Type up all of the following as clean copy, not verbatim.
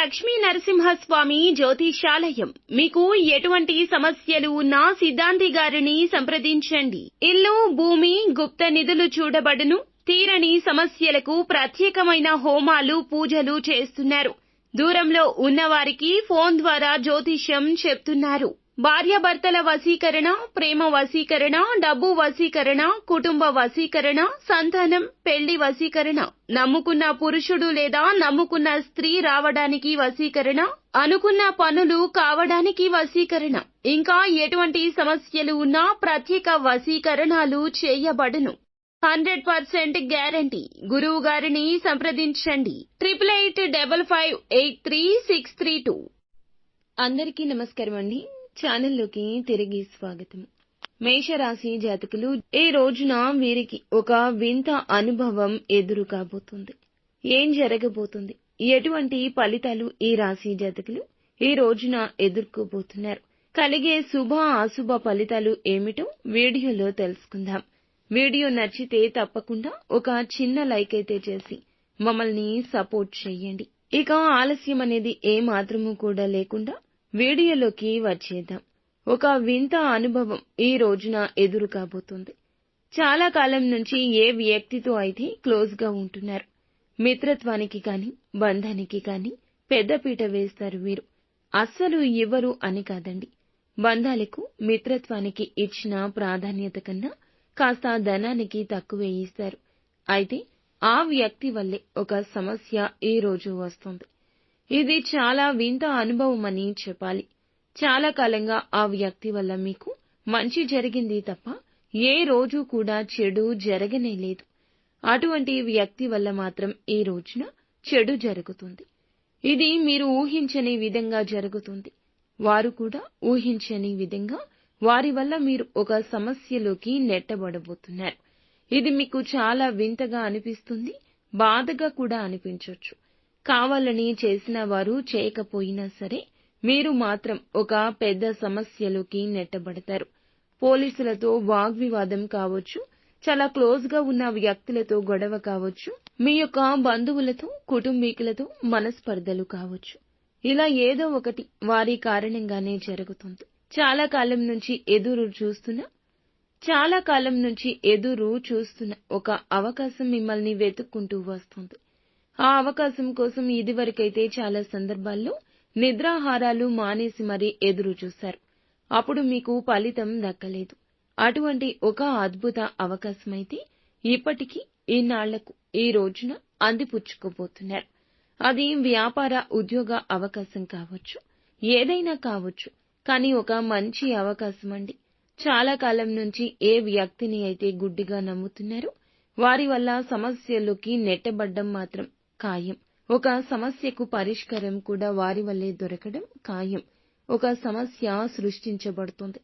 లక్ష్మీ నరసింహస్వామి జ్యోతిషాలయం. మీకు ఎటువంటి సమస్యలు ఉన్నా సిద్ధాంతి గారిని సంప్రదించండి. ఇల్లు, భూమి, గుప్త నిధులు చూడబడును. తీరని సమస్యలకు ప్రత్యేకమైన హోమాలు, పూజలు చేస్తున్నారు. దూరంలో ఉన్నవారికి ఫోన్ ద్వారా జ్యోతిష్యం చెప్తున్నారు. భార్యాభర్తల వశీకరణ, ప్రేమ వశీకరణ, డబ్బు వశీకరణ, కుటుంబ వశీకరణ, సంతానం, పెళ్లి వశీకరణ, నమ్ముకున్న పురుషుడు లేదా నమ్ముకున్న స్త్రీ రావడానికి వశీకరణ, అనుకున్న పనులు కావడానికి వశీకరణ, ఇంకా ఎటువంటి సమస్యలు ఉన్నా ప్రత్యేక వశీకరణాలు చేయబడును. 100% గ్యారంటీ. గురువు గారిని సంప్రదించండి. 8855533632. అందరికీ నమస్కారం అండి. ఛానల్లోకి తిరిగి స్వాగతం. మేషరాశి జాతకులు, ఈ రోజున వీరికి ఒక వింత అనుభవం ఎదురు కాబోతుంది. ఏం జరగబోతుంది, ఎటువంటి ఫలితాలు ఈ రాశి జాతకులు ఈ రోజున ఎదుర్కోబోతున్నారు, కలిగే శుభ అశుభ ఫలితాలు ఏమిటో వీడియోలో తెలుసుకుందాం. వీడియో నచ్చితే తప్పకుండా ఒక చిన్న లైక్ అయితే చేసి మమ్మల్ని సపోర్ట్ చేయండి. ఇక ఆలస్యం అనేది ఏమాత్రమూ కూడా లేకుండా వీడియోలోకి వచ్చేద్దాం. ఒక వింత అనుభవం ఈ రోజున ఎదురు కాబోతుంది. చాలా కాలం నుంచి ఏ వ్యక్తితో అయితే క్లోజ్ గా ఉంటున్నారు, మిత్రత్వానికి కాని బంధానికి కాని పెద్దపీట వేస్తారు వీరు. అస్సలు ఇవ్వరు అని కాదండి, బంధాలకు మిత్రత్వానికి ఇచ్చిన ప్రాధాన్యత కన్నా కాస్త ధనానికి తక్కువే ఇస్తారు. అయితే ఆ వ్యక్తి వల్లే ఒక సమస్య ఈ రోజు వస్తుంది. ఇది చాలా వింత అనుభవం అని చెప్పాలి. చాలా కాలంగా ఆ వ్యక్తి వల్ల మీకు మంచి జరిగింది తప్ప ఏ రోజు కూడా చెడు జరగనే లేదు. అటువంటి వ్యక్తి వల్ల మాత్రం ఈ రోజున చెడు జరుగుతుంది. ఇది మీరు ఊహించని విధంగా జరుగుతుంది. వారు కూడా ఊహించని విధంగా వారి వల్ల మీరు ఒక సమస్యలోకి నెట్టబడబోతున్నారు. ఇది మీకు చాలా వింతగా అనిపిస్తుంది, బాధగా కూడా అనిపించొచ్చు. కావాలని చేసిన వారు చేయకపోయినా సరే మీరు మాత్రం ఒక పెద్ద సమస్యలోకి నెట్టబడతారు. పోలీసులతో వాగ్వివాదం కావచ్చు, చాలా క్లోజ్ గా ఉన్న వ్యక్తులతో గొడవ కావచ్చు, మీ యొక్క బంధువులతో, కుటుంబీకులతో మనస్పర్ధలు కావచ్చు. ఇలా ఏదో ఒకటి వారి కారణంగానే జరుగుతుంది. చాలా కాలం నుంచి ఎదురు చూస్తున్న ఒక అవకాశం మిమ్మల్ని వెతుక్కుంటూ వస్తుంది. ఆ అవకాశం కోసం ఇదివరకైతే చాలా సందర్భాల్లో నిద్రాహారాలు మానేసి మరీ ఎదురు చూశారు. అప్పుడు మీకు ఫలితం దక్కలేదు. అటువంటి ఒక అద్భుత అవకాశమైతే ఇప్పటికీ ఇన్నాళ్లకు ఈ రోజున అందిపుచ్చుకోబోతున్నారు. అది వ్యాపార, ఉద్యోగ అవకాశం కావచ్చు, ఏదైనా కావచ్చు, కానీ ఒక మంచి అవకాశం అండి. చాలా కాలం నుంచి ఏ వ్యక్తిని అయితే గుడ్డిగా నమ్ముతున్నారో వారి వల్ల సమస్యల్లోకి నెట్టబడ్డం మాత్రం ఖాయం. ఒక సమస్యకు పరిష్కారం కూడా వారి వల్లే దొరకడం ఖాయం. ఒక సమస్య సృష్టించబడుతుంది,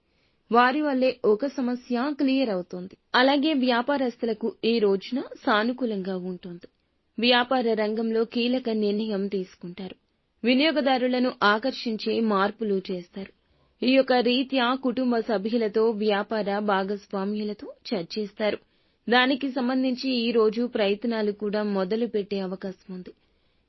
వారి వల్లే ఒక సమస్య క్లియర్ అవుతుంది. అలాగే వ్యాపారస్తులకు ఈ రోజున సానుకూలంగా ఉంటుంది. వ్యాపార రంగంలో కీలక నిర్ణయం తీసుకుంటారు. వినియోగదారులను ఆకర్షించే మార్పులు చేస్తారు. ఈ యొక్క రీత్యా కుటుంబ సభ్యులతో, వ్యాపార భాగస్వామ్యులతో చర్చిస్తారు. దానికి సంబంధించి ఈ రోజు ప్రయత్నాలు కూడా మొదలు పెట్టే అవకాశం ఉంది.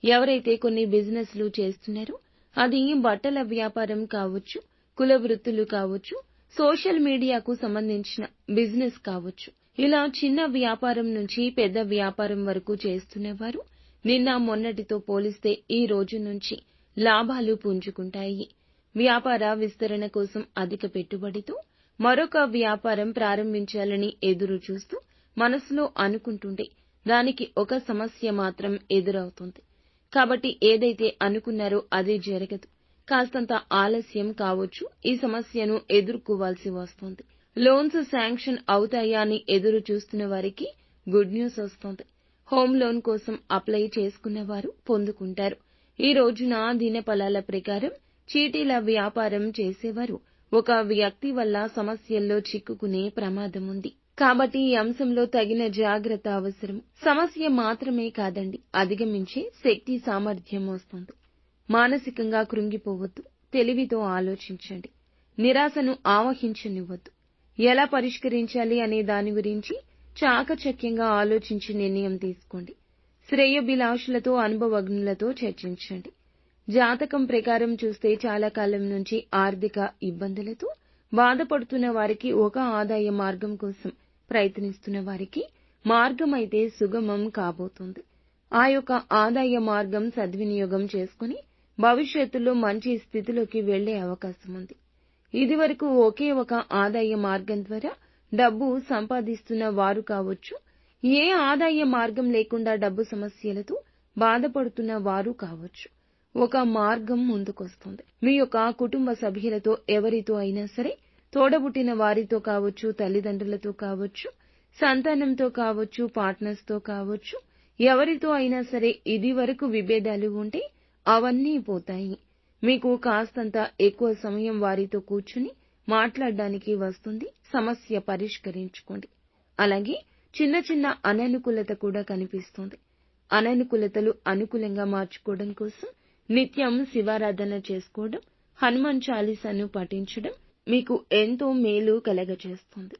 ఎవరైతే కొన్ని బిజినెస్లు చేస్తున్నారో అది బట్టల వ్యాపారం కావచ్చు, కుల వృత్తులు కావచ్చు, సోషల్ మీడియాకు సంబంధించిన బిజినెస్ కావచ్చు, ఇలా చిన్న వ్యాపారం నుంచి పెద్ద వ్యాపారం వరకు చేస్తున్నవారు నిన్న మొన్నటితో పోలిస్తే ఈ రోజు నుంచి లాభాలు పుంజుకుంటాయి. వ్యాపార విస్తరణ కోసం అధిక పెట్టుబడితో మరొక వ్యాపారం ప్రారంభించాలని ఎదురు చూస్తూ మనసులో అనుకుంటుంటే దానికి ఒక సమస్య మాత్రం ఎదురవుతుంది. కాబట్టి ఏదైతే అనుకున్నారో అది జరగదు. కాస్తంత ఆలస్యం కావచ్చు, ఈ సమస్యను ఎదుర్కోవాల్సి వస్తుంది. లోన్స్ శాంక్షన్ అవుతాయా అని ఎదురు చూస్తున్న వారికి గుడ్ న్యూస్ వస్తుంది. హోమ్ లోన్ కోసం అప్లై చేసుకున్న వారు పొందుకుంటారు. ఈ రోజున దినఫలాల ప్రకారం చీటీల వ్యాపారం చేసేవారు ఒక వ్యక్తి వల్ల సమస్యల్లో చిక్కుకునే ప్రమాదం ఉంది. కాబట్టి ఈ అంశంలో తగిన జాగ్రత్త అవసరం. సమస్య మాత్రమే కాదండి, అధిగమించే శక్తి సామర్థ్యం వస్తుంది. మానసికంగా కృంగిపోవద్దు, తెలివితో ఆలోచించండి. నిరాశను ఆవహించనివ్వద్దు. ఎలా పరిష్కరించాలి అనే దాని గురించి చాకచక్యంగా ఆలోచించి నిర్ణయం తీసుకోండి. శ్రేయోభిలాషులతో, అనుభవజ్ఞులతో చర్చించండి. జాతకం ప్రకారం చూస్తే చాలా కాలం నుంచి ఆర్థిక ఇబ్బందులతో బాధపడుతున్న వారికి, ఒక ఆదాయ మార్గం కోసం ప్రయత్నిస్తున్న వారికి మార్గం అయితే సుగమం కాబోతుంది. ఆ యొక్క ఆదాయ మార్గం సద్వినియోగం చేసుకుని భవిష్యత్తులో మంచి స్థితిలోకి వెళ్లే అవకాశం ఉంది. ఇదివరకు ఒకే ఒక ఆదాయ మార్గం ద్వారా డబ్బు సంపాదిస్తున్న వారు కావచ్చు, ఏ ఆదాయ మార్గం లేకుండా డబ్బు సమస్యలతో బాధపడుతున్న వారు కావచ్చు, ఒక మార్గం ముందుకొస్తుంది. మీ యొక్క కుటుంబ సభ్యులతో, ఎవరితో అయినా సరే, తోడబుట్టిన వారితో కావచ్చు, తల్లిదండ్రులతో కావచ్చు, సంతానంతో కావచ్చు, పార్ట్నర్స్ తో కావచ్చు, ఎవరితో అయినా సరే ఇదివరకు విభేదాలు ఉంటే అవన్నీ పోతాయి. మీకు కాస్తంత ఎక్కువ సమయం వారితో కూర్చుని మాట్లాడడానికి వస్తుంది. సమస్య పరిష్కరించుకోండి. అలాగే చిన్న చిన్న అననుకూలత కూడా కనిపిస్తుంది. అననుకూలతలు అనుకూలంగా మార్చుకోవడం కోసం నిత్యం శివారాధన చేసుకోవడం, హనుమాన్ చాలీసాను పఠించడం మీకు ఎంతో మేలు కలగజేస్తుంది.